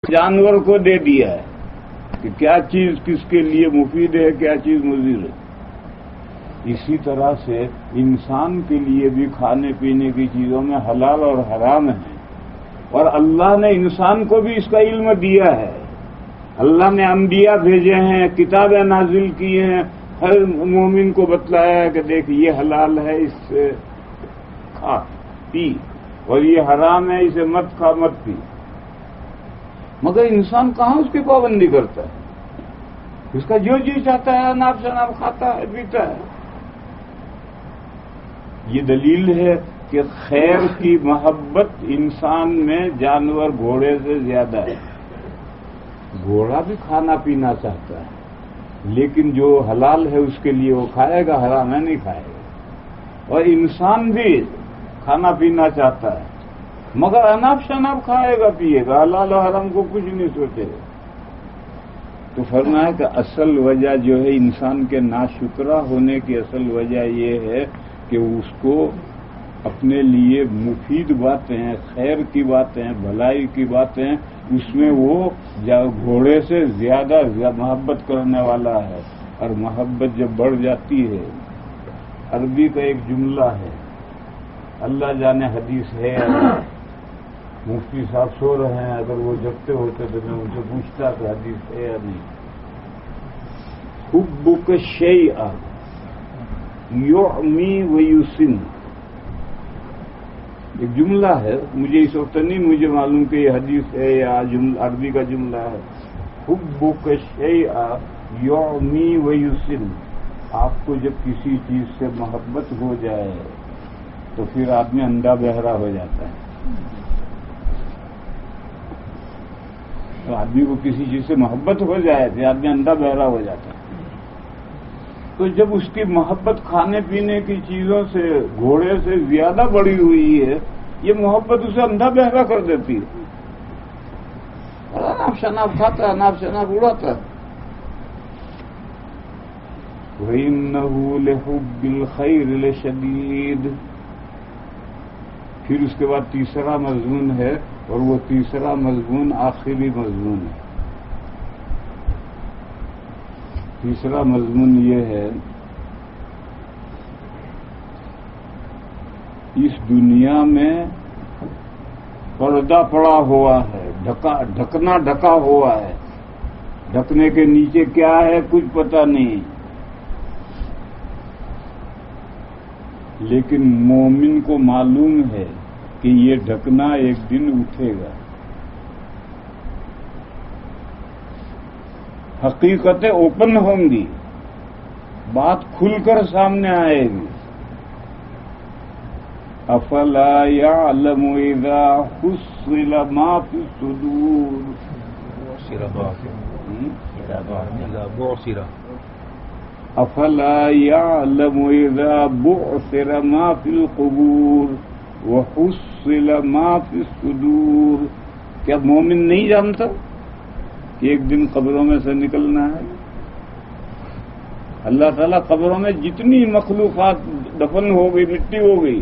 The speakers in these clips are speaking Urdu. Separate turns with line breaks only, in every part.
جانور کو دے دیا ہے کہ کیا چیز کس کے لیے مفید ہے، کیا چیز مضر ہے۔ اسی طرح سے انسان کے لیے بھی کھانے پینے کی چیزوں میں حلال اور حرام ہے، اور اللہ نے انسان کو بھی اس کا علم دیا ہے۔ اللہ نے انبیاء بھیجے ہیں، کتابیں نازل کی ہیں، ہر مومن کو بتلایا ہے کہ دیکھ یہ حلال ہے، اس سے کھا پی، اور یہ حرام ہے، اسے مت کھا مت پی۔ مگر انسان کہاں اس کی پابندی کرتا ہے؟ اس کا جو جی چاہتا ہے ناپ شناپ کھاتا ہے پیتا ہے۔ یہ دلیل ہے کہ خیر کی محبت انسان میں جانور گھوڑے سے زیادہ ہے۔ گھوڑا بھی کھانا پینا چاہتا ہے، لیکن جو حلال ہے اس کے لیے وہ کھائے گا، حرام ہے نہیں کھائے گا۔ اور انسان بھی کھانا پینا چاہتا ہے، مگر اناپ شناپ کھائے گا پیے گا، حلال و حرام کو کچھ نہیں سوچے گا۔ تو فرمایا کہ اصل وجہ جو ہے انسان کے ناشکرا ہونے کی اصل وجہ یہ ہے کہ اس کو اپنے لیے مفید باتیں، خیر کی باتیں، بھلائی کی باتیں، اس میں وہ گھوڑے سے زیادہ محبت کرنے والا ہے۔ اور محبت جب بڑھ جاتی ہے، عربی کا ایک جملہ ہے، اللہ جانے حدیث ہے یا نہیں۔ مفتی صاحب سو رہے ہیں، اگر وہ جگتے ہوتے تو میں ان سے پوچھتا کہ حدیث ہے یا نہیں۔ حبک الشیء یعمی ویسن، ایک جملہ ہے، مجھے اس وقت نہیں مجھے معلوم کہ یہ حدیث ہے یا عربی کا جملہ ہے۔ حبک الشیء یعمی ویسن، آپ کو جب کسی چیز سے محبت ہو جائے تو پھر آدمی اندھا بہرا ہو جاتا ہے۔ تو آدمی کو کسی چیز سے محبت ہو جائے تو آدمی اندھا بہرا ہو جاتا ہے۔ تو جب اس کی محبت کھانے پینے کی چیزوں سے، گھوڑے سے زیادہ بڑی ہوئی ہے، یہ محبت اسے اندھا بہرا کر دیتی ہے، اناپ شناپ کھاتا ہے، اناپ شناپ اڑاتا ہے۔ وَإِنَّهُ لِحُبِّ الْخَيْرِ لَشَدِيدٌ۔ پھر اس کے بعد تیسرا مضمون ہے، اور وہ تیسرا مضمون آخری مضمون ہے۔ تیسرا مضمون یہ ہے، اس دنیا میں پردہ پڑا ہوا ہے، ڈھکنا ڈھکا ہوا ہے، ڈھکنے کے نیچے کیا ہے کچھ پتہ نہیں، لیکن مومن کو معلوم ہے کہ یہ ڈھکنا ایک دن اٹھے گا، حقیقتیں اوپن ہوں گی، بات کھل کر سامنے آئے گی۔ افلا يعلم اذا حصل ما في الصدور، افلا يعلم اذا بعثر ما في القبور وحصل ما في الصدور۔ کیا مومن نہیں جانتا کہ ایک دن قبروں میں سے نکلنا ہے؟ اللہ تعالیٰ قبروں میں جتنی مخلوقات دفن ہو گئی، مٹی ہو گئی،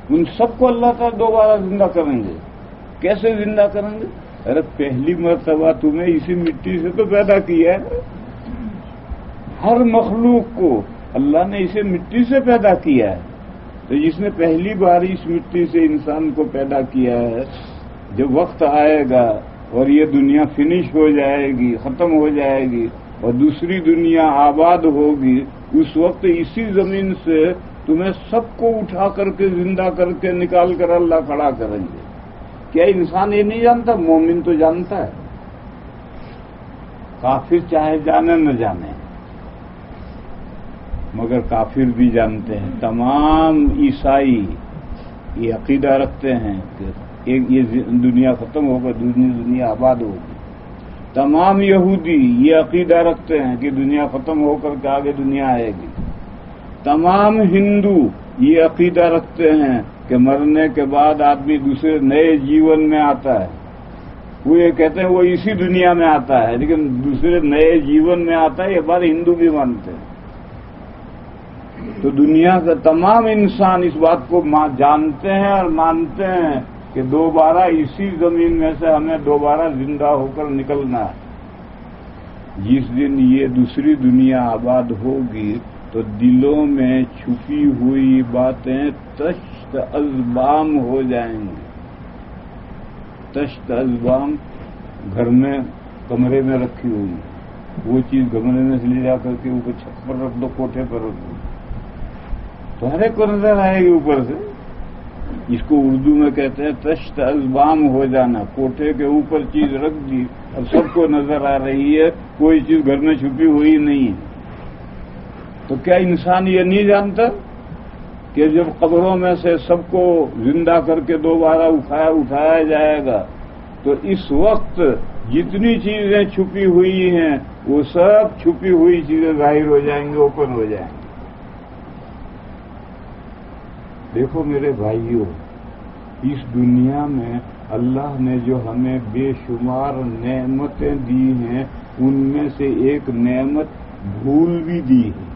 ان سب کو اللہ تعالیٰ دوبارہ زندہ کریں گے۔ کیسے زندہ کریں گے؟ ارے پہلی مرتبہ تمہیں اسی مٹی سے تو پیدا کیا ہے، ہر مخلوق کو اللہ نے اسے مٹی سے پیدا کیا ہے۔ تو جس نے پہلی بار اس مٹی سے انسان کو پیدا کیا ہے، جب وقت آئے گا اور یہ دنیا فنش ہو جائے گی، ختم ہو جائے گی، اور دوسری دنیا آباد ہوگی، اس وقت اسی زمین سے تمہیں سب کو اٹھا کر کے زندہ کر کے نکال کر اللہ کھڑا کریں گے۔ کیا انسان یہ نہیں جانتا؟ مومن تو جانتا ہے، کافر چاہے جانے نہ جانے، مگر کافر بھی جانتے ہیں۔ تمام عیسائی یہ عقیدہ رکھتے ہیں کہ ایک یہ دنیا ختم ہوگا، دوسری دنیا آباد ہوگی۔ تمام یہودی یہ عقیدہ رکھتے ہیں کہ دنیا ختم ہو کر کے آگے دنیا آئے گی۔ تمام ہندو یہ عقیدہ رکھتے ہیں کہ مرنے کے بعد آدمی دوسرے نئے جیون میں آتا ہے۔ وہ یہ کہتے ہیں وہ اسی دنیا میں آتا ہے، لیکن دوسرے نئے جیون میں آتا ہے، یہ بات ہندو بھی مانتے ہیں۔ تو دنیا کا تمام انسان اس بات کو جانتے ہیں اور مانتے ہیں کہ دوبارہ اسی زمین میں سے ہمیں دوبارہ زندہ ہو کر نکلنا ہے۔ جس دن یہ دوسری دنیا آباد ہوگی تو دلوں میں چھپی ہوئی باتیں تشت ازبام ہو جائیں گی۔ تشت ازبام گھر میں کمرے میں رکھی ہوئی، وہ چیز کمرے میں سے لے جا کر کے اوپر چھت پر رکھ دو، کوٹھے پر رکھ دو، تو ہر ایک کو نظر آئے گی اوپر سے۔ اس کو اردو میں کہتے ہیں تشت ازبام ہو جانا۔ کوٹھے کے اوپر چیز رکھ دی، اب سب کو نظر آ رہی ہے، کوئی چیز گھر میں چھپی ہوئی نہیں ہے۔ تو کیا انسان یہ نہیں جانتا کہ جب قبروں میں سے سب کو زندہ کر کے دوبارہ اٹھایا جائے گا تو اس وقت جتنی چیزیں چھپی ہوئی ہیں وہ سب چھپی ہوئی چیزیں ظاہر ہو جائیں گی، اوپن ہو جائیں گی۔ دیکھو میرے بھائیوں، اس دنیا میں اللہ نے جو ہمیں بے شمار نعمتیں دی ہیں ان میں سے ایک نعمت بھول بھی دی ہے۔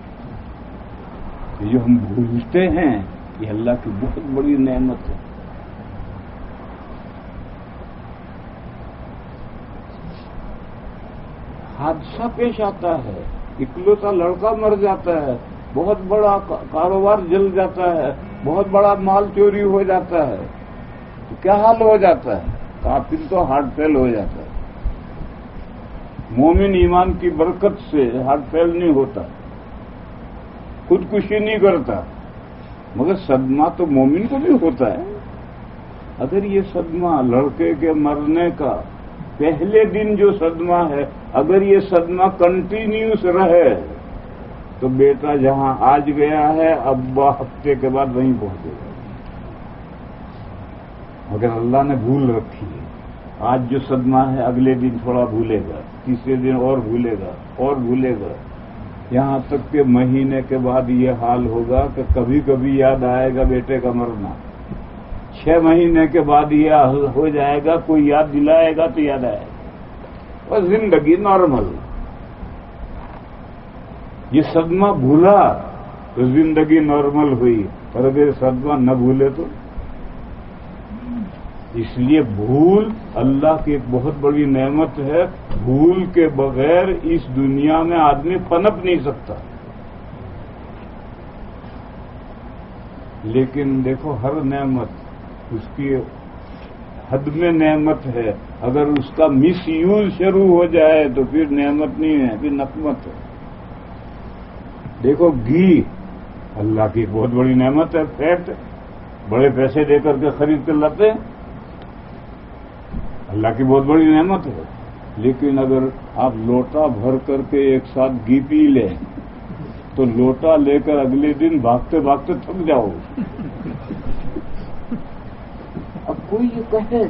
یہ جو ہم بھولتے ہیں یہ اللہ کی بہت بڑی نعمت ہے۔ حادثہ پیش آتا ہے، اکلوتا لڑکا مر جاتا ہے، بہت بڑا کاروبار جل جاتا ہے، بہت بڑا مال چوری ہو جاتا ہے، تو کیا حال ہو جاتا ہے؟ کافر تو ہارٹ فیل ہو جاتا ہے۔ مومن ایمان کی برکت سے ہارٹ فیل نہیں ہوتا، خودکشی نہیں کرتا، مگر صدمہ تو مومن کو بھی ہوتا ہے۔ اگر یہ صدمہ لڑکے کے مرنے کا پہلے دن جو صدمہ ہے، اگر یہ صدمہ کنٹینیوس رہے تو بیٹا جہاں آج گیا ہے ابا ہفتے کے بعد وہیں پہنچے گا۔ مگر اللہ نے بھول رکھی ہے، آج جو صدمہ ہے اگلے دن تھوڑا بھولے گا، تیسرے دن اور بھولے گا اور بھولے گا، یہاں تک کہ مہینے کے بعد یہ حال ہوگا کہ کبھی کبھی یاد آئے گا بیٹے کا مرنا، 6 مہینے کے بعد یہ ہو جائے گا، کوئی یاد دلائے گا تو یاد آئے گا، اور زندگی نارمل۔ یہ صدمہ بھولا تو زندگی نارمل ہوئی، اور اگر صدمہ نہ بھولے تو اس لیے بھول اللہ کی ایک بہت بڑی نعمت ہے۔ بھول کے بغیر اس دنیا میں آدمی پنپ نہیں سکتا۔ لیکن دیکھو ہر نعمت اس کی حد میں نعمت ہے، اگر اس کا مس یوز شروع ہو جائے تو پھر نعمت نہیں ہے، پھر نقمت ہے۔ دیکھو گھی اللہ کی بہت بڑی نعمت ہے، فیٹ بڑے پیسے دے کر کے خرید کر لاتے ہیں، اللہ کی بہت بڑی نعمت ہے، لیکن اگر آپ لوٹا بھر کر کے ایک ساتھ گھی پی لیں تو لوٹا لے کر اگلے دن بھاگتے بھاگتے تھک جاؤ۔ اب کوئی یہ کہے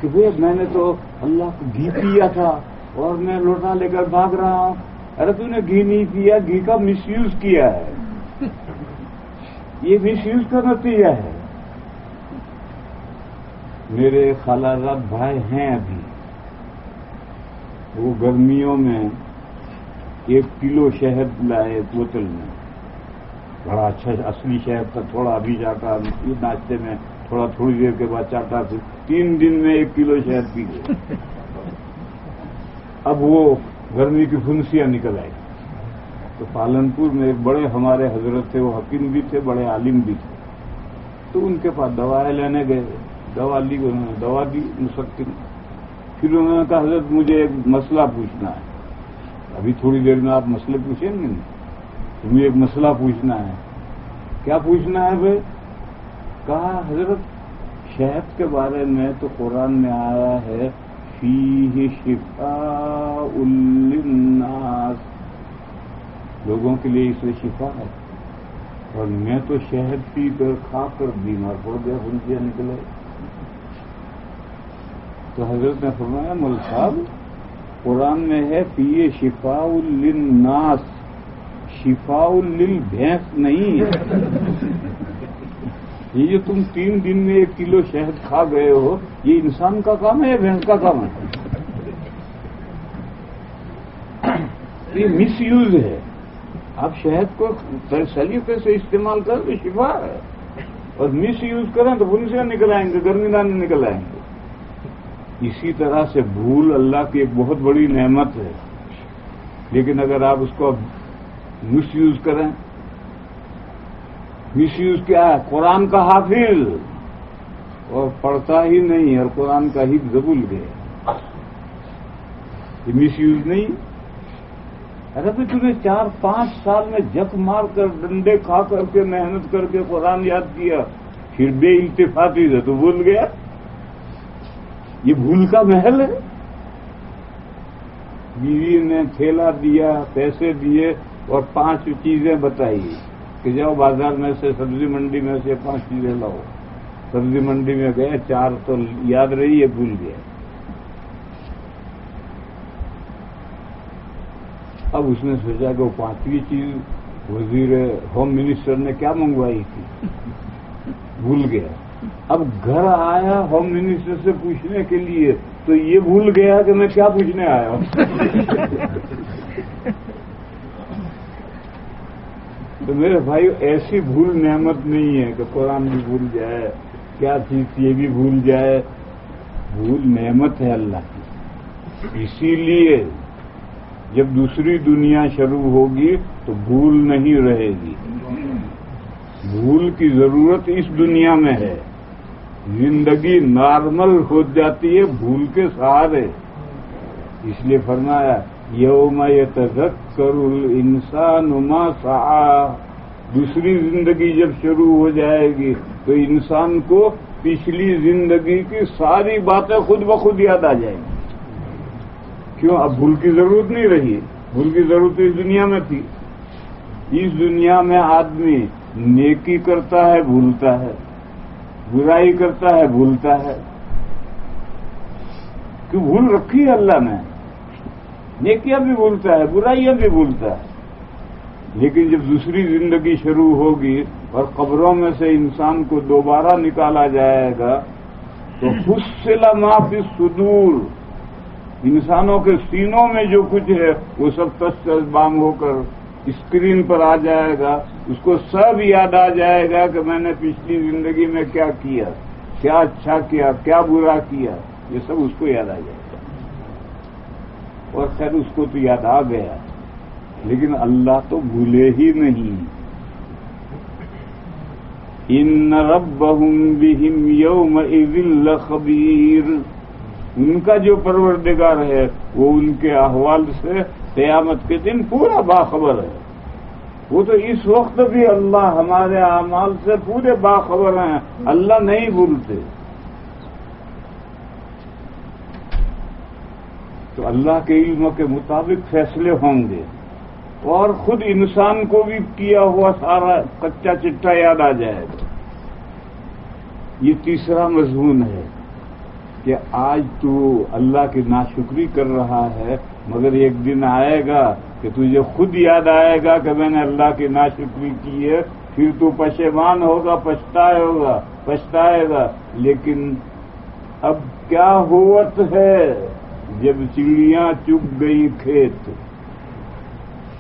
کہ بھئی میں نے تو اللہ کو گھی پیا تھا اور میں لوٹا لے کر بھاگ رہا ہوں، ارے تو نے گھی نہیں پیا، گھی کا مس یوز کیا ہے، یہ مس یوز کا نتیجہ ہے۔ میرے خالہ زاد بھائی ہیں ابھی، وہ گرمیوں میں 1 کلو شہد لائے بوتل میں، بڑا اچھا اصلی شہد تھا، تھوڑا ابھی چاٹا، ناشتے میں تھوڑا تھوڑی دیر کے بعد چاٹا، پھر 3 دن میں 1 کلو شہد پی گئے۔ اب وہ گرمی کی پھنسیاں نکل آئی۔ تو پالنپور میں ایک بڑے ہمارے حضرت تھے، وہ حکیم بھی تھے، بڑے عالم بھی تھے، تو ان کے پاس دوائیں لینے گئے، دوا لی، انہوں نے دوا دی مسکن۔ پھر انہوں نے کہا حضرت مجھے ایک مسئلہ پوچھنا ہے۔ ابھی تھوڑی دیر میں آپ مسئلے پوچھیں گے، تو مجھے ایک مسئلہ پوچھنا ہے۔ کیا پوچھنا ہے بھائی؟ کہا حضرت شہد کے بارے میں تو قرآن میں آیا ہے فیہ شفاء للناس، لوگوں کے لیے اس میں شفا ہے، اور میں تو شہد پی کر کھا کر بیمار پڑ گیا، پھنسیاں نکلے۔ تو حضرت نے فرمایا مول صاحب قرآن میں ہے فیہ شفاء للناس، شفاء للبھینس نہیں ہے۔ یہ جو تم 3 دن میں 1 کلو شہد کھا گئے ہو، یہ انسان کا کام ہے یا بھینس کا کام ہے؟ یہ مس یوز ہے۔ آپ شہد کو سلیقے سے استعمال کر تو شفا ہے، اور مس یوز کریں تو ان سے نکل آئیں گے، گرمی دانے نکل آئیں گے۔ اسی طرح سے بھول اللہ کی ایک بہت بڑی نعمت ہے، لیکن اگر آپ اس کو مس یوز کریں، مس یوز کیا ہے؟ قرآن کا حافظ اور پڑھتا ہی نہیں، اور قرآن کا حفظ بھول گیا، یہ مس یوز نہیں۔ اگر تو تمہیں 4-5 سال میں جک مار کر ڈنڈے کھا کر کے محنت کر کے قرآن یاد کیا، پھر بے التفاتی سے تو بھول گیا، یہ بھول کا محل ہے۔ بیوی نے تھیلا دیا، پیسے دیے اور 5 چیزیں بتائی کہ جاؤ بازار میں سے، سبزی منڈی میں سے 5 چیزیں لاؤ۔ سبزی منڈی میں گئے، 4 تو یاد رہی، یہ بھول گیا۔ اب اس نے سوچا کہ وہ 5ویں چیز وزیر ہوم منسٹر نے کیا منگوائی تھی، بھول گیا۔ اب گھر آیا ہوم منسٹر سے پوچھنے کے لیے تو یہ بھول گیا کہ میں کیا پوچھنے آیا ہوں۔ تو میرے بھائی ایسی بھول نعمت نہیں ہے کہ قرآن بھی بھول جائے، کیا چیز یہ بھی بھول جائے، بھول نعمت ہے اللہ کی۔ اسی لیے جب دوسری دنیا شروع ہوگی تو بھول نہیں رہے گی، بھول کی ضرورت اس دنیا میں ہے۔ زندگی نارمل ہو جاتی ہے بھول کے سہارے، اس لیے فرمایا یوم یتذکر الانسان ما سعی، دوسری زندگی جب شروع ہو جائے گی تو انسان کو پچھلی زندگی کی ساری باتیں خود بخود یاد آ جائیں گی۔ کیوں؟ اب بھول کی ضرورت نہیں رہی، بھول کی ضرورت اس دنیا میں تھی۔ اس دنیا میں آدمی نیکی کرتا ہے بھولتا ہے، برائی کرتا ہے بھولتا ہے، کیوں؟ بھول رکھی ہے اللہ نے، نیکیاں بھی بھولتا ہے، برائیاں بھی بھولتا ہے۔ لیکن جب دوسری زندگی شروع ہوگی اور قبروں میں سے انسان کو دوبارہ نکالا جائے گا تو حصل ما فی الصدور، انسانوں کے سینوں میں جو کچھ ہے وہ سب تش بام ہو کر اسکرین پر آ جائے گا، اس کو سب یاد آ جائے گا کہ میں نے پچھلی زندگی میں کیا کیا، کیا اچھا کیا، کیا برا کیا، یہ سب اس کو یاد آ جائے گا۔ اور خیر اس کو تو یاد آ گیا، لیکن اللہ تو بھولے ہی نہیں۔ ان ربهم بهم یومئذ لخبیر، ان کا جو پروردگار ہے وہ ان کے احوال سے قیامت کے دن پورا باخبر ہے۔ وہ تو اس وقت بھی اللہ ہمارے اعمال سے پورے باخبر ہیں، اللہ نہیں بھولتے۔ تو اللہ کے علم کے مطابق فیصلے ہوں گے، اور خود انسان کو بھی کیا ہوا سارا کچا چٹا یاد آ جائے گا۔ یہ تیسرا مضمون ہے کہ آج تو اللہ کی ناشکری کر رہا ہے، مگر ایک دن آئے گا کہ تجھے خود یاد آئے گا کہ میں نے اللہ کی ناشکری کی ہے، پھر تو پشیمان ہوگا، پچھتائے گا۔ لیکن اب کیا ہوت ہے جب چڑیاں چگ گئی کھیت،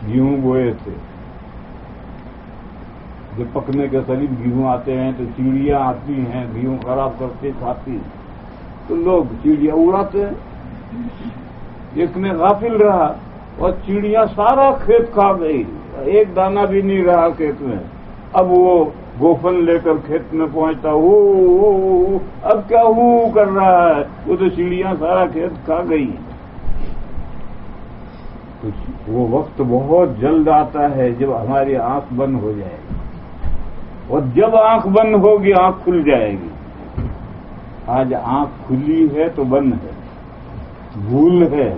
گیہوں بوئے تھے، جب پکنے کے قریب گیہوں آتے ہیں تو چڑیاں آتی ہیں، گیہوں خراب کرتے کھاتی، تو لوگ چڑیاں اڑاتے ہیں۔ ایک نے غافل رہا اور چڑیاں سارا کھیت کھا گئی، ایک دانہ بھی نہیں رہا کھیت میں۔ اب وہ گوفن لے کر کھیت میں پہنچتا، اب کیا کر رہا ہے، وہ تو چڑیاں سارا کھیت کھا گئی۔ وہ وقت بہت جلد آتا ہے جب ہماری آنکھ بند ہو جائے گی، اور جب آنکھ بند ہوگی آنکھ کھل جائے گی۔ آج آنکھ کھلی ہے تو بند ہے، بھول ہے،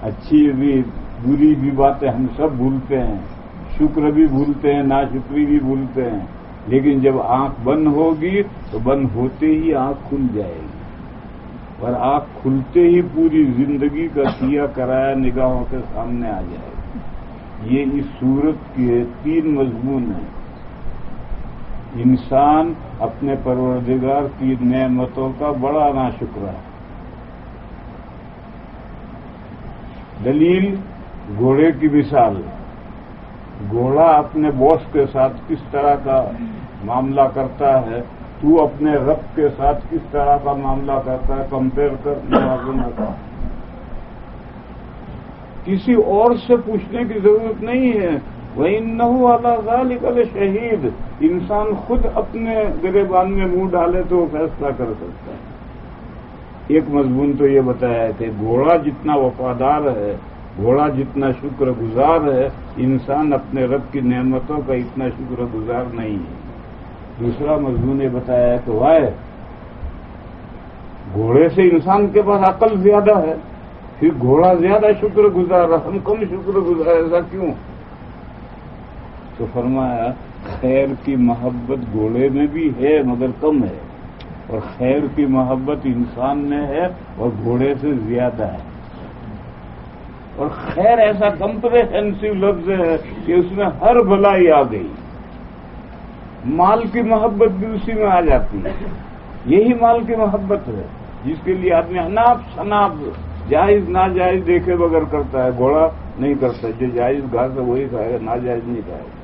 اچھی بھی بری بھی باتیں ہم سب بھولتے ہیں، شکر بھی بھولتے ہیں، ناشکری بھی بھولتے ہیں، لیکن جب آنکھ بند ہوگی تو بند ہوتے ہی آنکھ کھل جائے گی، اور آنکھ کھلتے ہی پوری زندگی کا کیا کرایا نگاہوں کے سامنے آ جائے گا۔ یہ اس سورت کے 3 مضمون ہیں۔ انسان اپنے پروردگار کی نعمتوں کا بڑا ناشکر ہے۔ دلیل گھوڑے کی مثال، گھوڑا اپنے باس کے ساتھ کس طرح کا معاملہ کرتا ہے تو اپنے رب کے ساتھ کس طرح کا معاملہ کرتا ہے کمپیئر کر موازنہ کا. کسی اور سے پوچھنے کی ضرورت نہیں ہے. وَإِنَّهُ عَلَى ذَلِكَ لَشَهِيدٌ. انسان خود اپنے گریبان میں منہ ڈالے تو وہ فیصلہ کر سکتا ہے. ایک مضمون تو یہ بتایا کہ گھوڑا جتنا وفادار ہے، گھوڑا جتنا شکر گزار ہے، انسان اپنے رب کی نعمتوں کا اتنا شکر گزار نہیں ہے. دوسرا مضمون یہ بتایا کہ وائے گھوڑے سے انسان کے پاس عقل زیادہ ہے، پھر گھوڑا زیادہ شکر گزار ہے، ہم کم شکر گزار، ایسا کیوں؟ تو فرمایا خیر کی محبت گھوڑے میں بھی ہے مگر کم ہے، اور خیر کی محبت انسان میں ہے اور گھوڑے سے زیادہ ہے. اور خیر ایسا کمپریہنسو لفظ ہے کہ اس میں ہر بھلائی آ گئی. مال کی محبت بھی اسی میں آ جاتی ہے. یہی مال کی محبت ہے جس کے لیے آدمی اناپ شناپ جائز ناجائز دیکھے بغیر کرتا ہے. گھوڑا نہیں کرتا، جو جائز گھاس ہے وہی کھائے گا، ناجائز نہیں کھائے گا.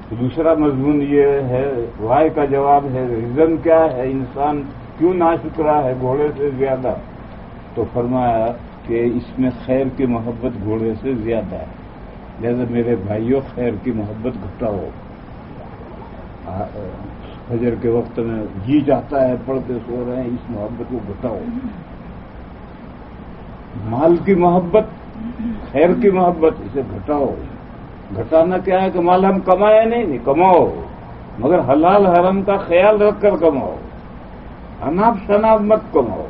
تو دوسرا مضمون یہ ہے، وائے کا جواب ہے ریزن کیا ہے، انسان کیوں ناشکرا ہے گھوڑے سے زیادہ. تو فرمایا کہ اس میں خیر کی محبت گھوڑے سے زیادہ ہے. لہذا میرے بھائیوں خیر کی محبت گھٹاؤ. فجر کے وقت میں جی چاہتا ہے پڑھ کے سو رہے ہیں، اس محبت کو گھٹاؤ. مال کی محبت، خیر کی محبت، اسے گھٹاؤ. گھٹانا کیا ہے کہ مال ہم کمائے نہیں کماؤ، مگر حلال حرام کا خیال رکھ کر کماؤ، اناپ شناپ مت کماؤ.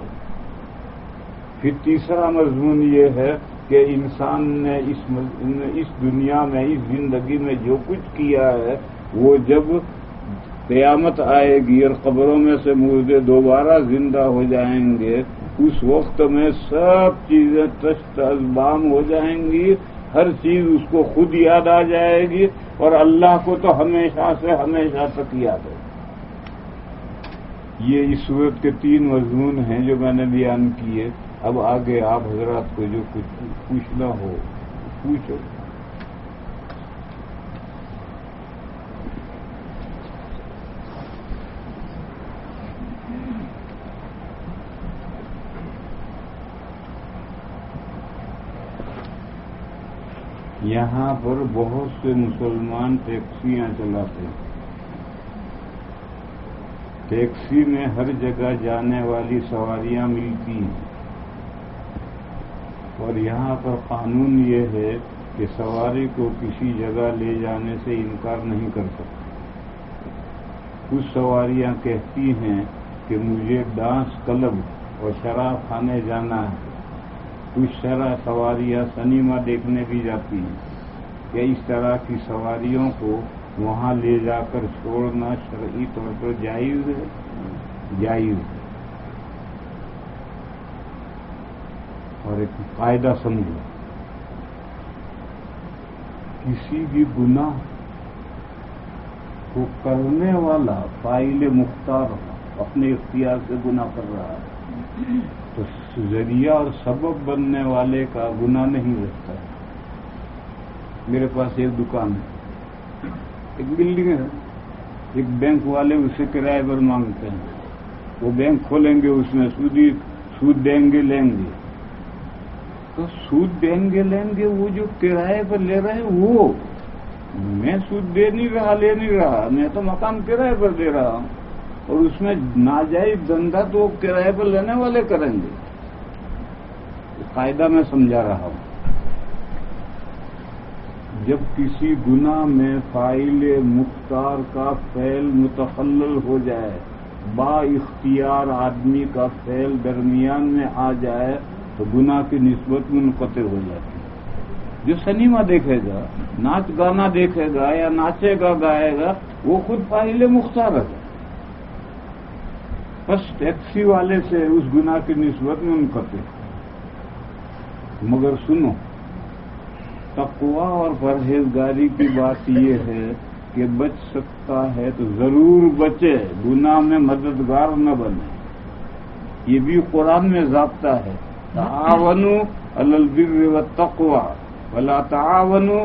پھر تیسرا مضمون یہ ہے کہ انسان نے اس دنیا میں، اس زندگی میں جو کچھ کیا ہے وہ جب قیامت آئے گی اور قبروں میں سے مردے دوبارہ زندہ ہو جائیں گے، اس وقت میں سب چیزیں تشت ازبام ہو جائیں گی. ہر چیز اس کو خود یاد آ جائے گی، اور اللہ کو تو ہمیشہ سے ہمیشہ تک یاد ہے. یہ اس صورت کے 3 مضمون ہیں جو میں نے بیان کیے. اب آگے آپ حضرات کو جو کچھ پوچھنا ہو پوچھو. یہاں پر بہت سے مسلمان ٹیکسیاں چلاتے ہیں. ٹیکسی میں ہر جگہ جانے والی سواریاں ملتی ہیں، اور یہاں پر قانون یہ ہے کہ سواری کو کسی جگہ لے جانے سے انکار نہیں کر سکتے. کچھ سواریاں کہتی ہیں کہ مجھے ڈانس کلب اور شراب خانے جانا ہے. کچھ سواریاں سنیما دیکھنے بھی جاتی ہیں. کہ اس طرح کی سواریوں کو وہاں لے جا کر چھوڑنا شرعی طور پر جائز ہے؟ جائز ہے. اور ایک قاعدہ سمجھو، کسی بھی گناہ کو کرنے والا فاعل مختار اپنے اختیار سے گناہ کر رہا ہے تو ذریعہ اور سبب بننے والے کا گناہ نہیں رہتا ہے. میرے پاس ایک دکان ہے، ایک بلڈنگ ہے، ایک بینک والے اسے کرائے پر مانگتے ہیں. وہ بینک کھولیں گے، اس میں سود دیں گے لیں گے. تو سود دیں گے لیں گے، وہ جو کرائے پر لے رہے ہیں وہ، میں سود دے نہیں رہا لے نہیں رہا، میں تو مکان کرائے پر دے رہا ہوں. اور اس میں ناجائز دھندا تو وہ کرائے پر لینے والے کریں گے. قاعدہ میں سمجھا رہا ہوں. جب کسی گناہ میں فاعل مختار کا فعل متخلل ہو جائے، با اختیار آدمی کا فعل درمیان میں آ جائے تو گناہ کی نسبت منقطع ہو جاتی ہے. جو سنیما دیکھے گا، ناچ گانا دیکھے گا یا ناچے گا گائے گا، وہ خود فاعل مختار ہے. بس ٹیکسی والے سے اس گناہ کی نسبت منقطع. مگر سنو، تقویٰ اور پرہیزگاری کی بات یہ ہے کہ بچ سکتا ہے تو ضرور بچے، گناہ میں مددگار نہ بنے. یہ بھی قرآن میں ضابطہ ہے، تعاونوا علی البر والتقوی ولا تعاونوا